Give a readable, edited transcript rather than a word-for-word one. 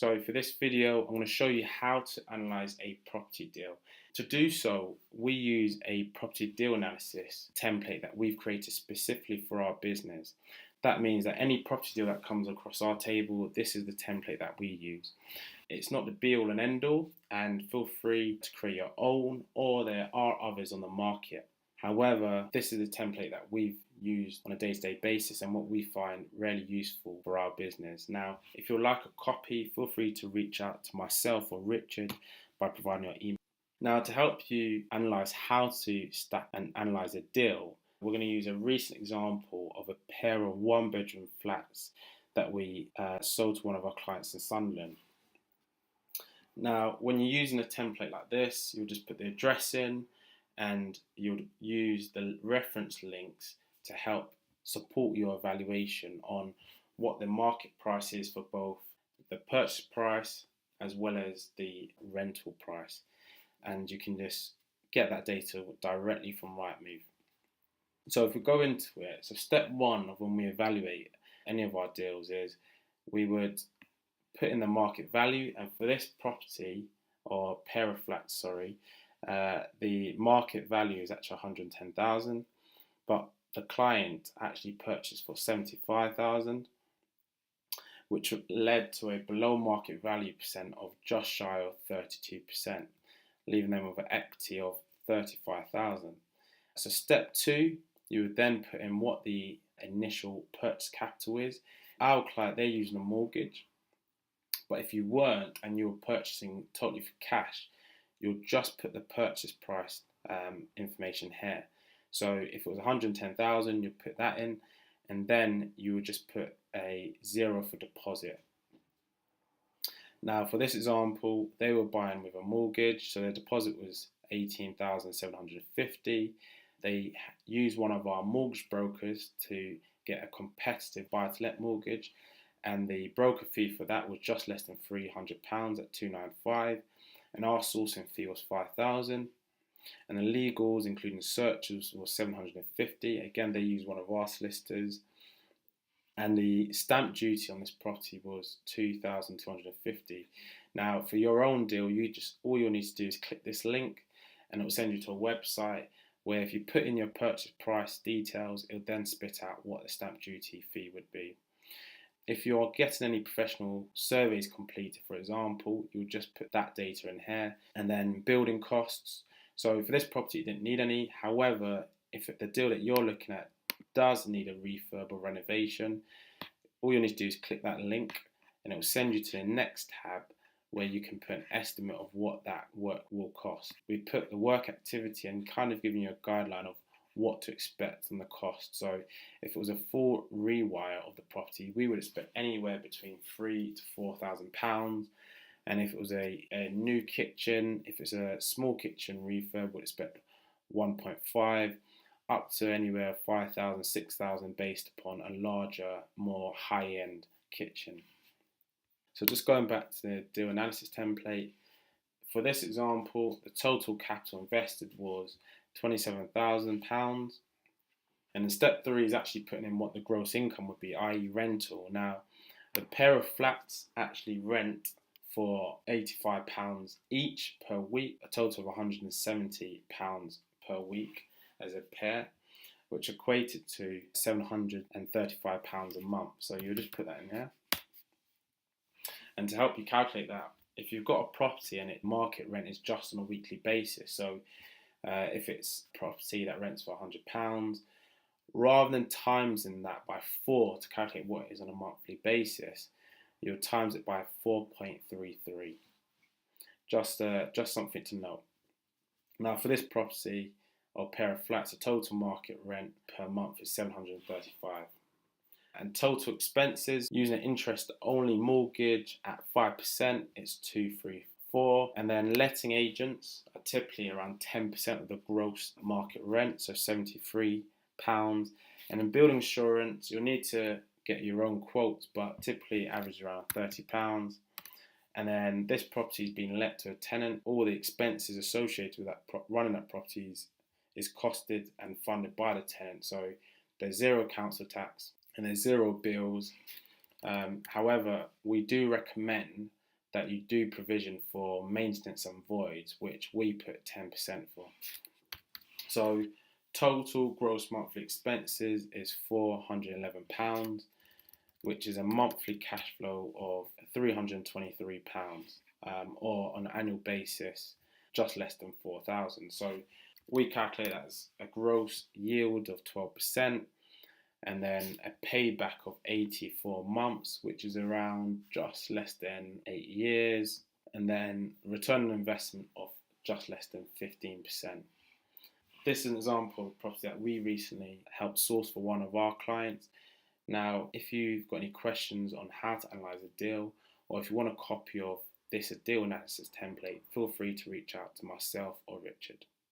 So for this video, I'm going to show you how to analyze a property deal. To do so, we use a property deal analysis template that we've created specifically for our business. That means that any property deal that comes across our table, this is the template that we use. It's not the be all and end all, and feel free to create your own, or there are others on the market. However, this is the template that we've used on a day-to-day basis and what we find really useful for our business. Now, if you'd like a copy, feel free to reach out to myself or Richard by providing your email. Now, to help you analyze how to stack and analyze a deal, we're going to use a recent example of a pair of one-bedroom flats that we sold to one of our clients in Sunderland. Now, when you're using a template like this, you'll just put the address in and you'll use the reference links to help support your evaluation on what the market price is for both the purchase price as well as the rental price. And you can just get that data directly from Rightmove. So if we go into it, so step one of when we evaluate any of our deals is we would put in the market value, and for this property or pair of flats, the market value is actually 110,000, but the client actually purchased for 75,000, which led to a below market value percent of just shy of 32%, leaving them with an equity of 35,000. So step two, you would then put in what the initial purchase capital is. Our client, they're using a mortgage, but if you weren't and you were purchasing totally for cash, you'll just put the purchase price information here. So if it was 110,000, you put that in, and then you would just put a 0 for deposit. Now, for this example, they were buying with a mortgage, so their deposit was 18,750. They used one of our mortgage brokers to get a competitive buy-to-let mortgage, and the broker fee for that was just less than £300 at £295, and our sourcing fee was £5,000. And the legals, including searches, was £750. Again, they used one of our solicitors. And the stamp duty on this property was £2,250. Now, for your own deal, all you'll need to do is click this link, and it will send you to a website where if you put in your purchase price details, it will then spit out what the stamp duty fee would be. If you're getting any professional surveys completed, for example, you'll just put that data in here, and then building costs. So for this property, you didn't need any. However, if the deal that you're looking at does need a refurb or renovation, all you need to do is click that link, and it will send you to the next tab where you can put an estimate of what that work will cost. We put the work activity and kind of giving you a guideline of what to expect on the cost. So if it was a full rewire of the property, we would expect anywhere between £3,000 to £4,000. And if it was a new kitchen, if it's a small kitchen refurb, we'd expect 1.5 up to anywhere 5,000, 6,000 based upon a larger, more high-end kitchen. So just going back to the deal analysis template, for this example, the total capital invested was £27,000. And in step three is actually putting in what the gross income would be, i.e. rental. Now, the pair of flats actually rent for £85 each per week, a total of £170 per week as a pair, which equated to £735 a month. So you'll just put that in here. And to help you calculate that, if you've got a property and its market rent is just on a weekly basis, so if it's property that rents for £100, rather than timesing that by 4 to calculate what it is on a monthly basis, you'll times it by 4.33. Just something to note. Now, for this property or pair of flats, the total market rent per month is £735. And total expenses, using an interest-only mortgage at 5%, it's £234. And then letting agents are typically around 10% of the gross market rent, so £73. And in building insurance, you'll need to get your own quotes, but typically average around £30. And then this property is being let to a tenant. All the expenses associated with that running that property is costed and funded by the tenant. So there's zero council tax and there's zero bills. However, we do recommend that you do provision for maintenance and voids, which we put 10% for. So total gross monthly expenses is £411, which is a monthly cash flow of £323, or on an annual basis, just less than 4,000. So we calculate that as a gross yield of 12%, and then a payback of 84 months, which is around just less than 8 years, and then return on investment of just less than 15%. This is an example of property that we recently helped source for one of our clients. Now, if you've got any questions on how to analyse a deal, or if you want a copy of this deal analysis template, feel free to reach out to myself or Richard.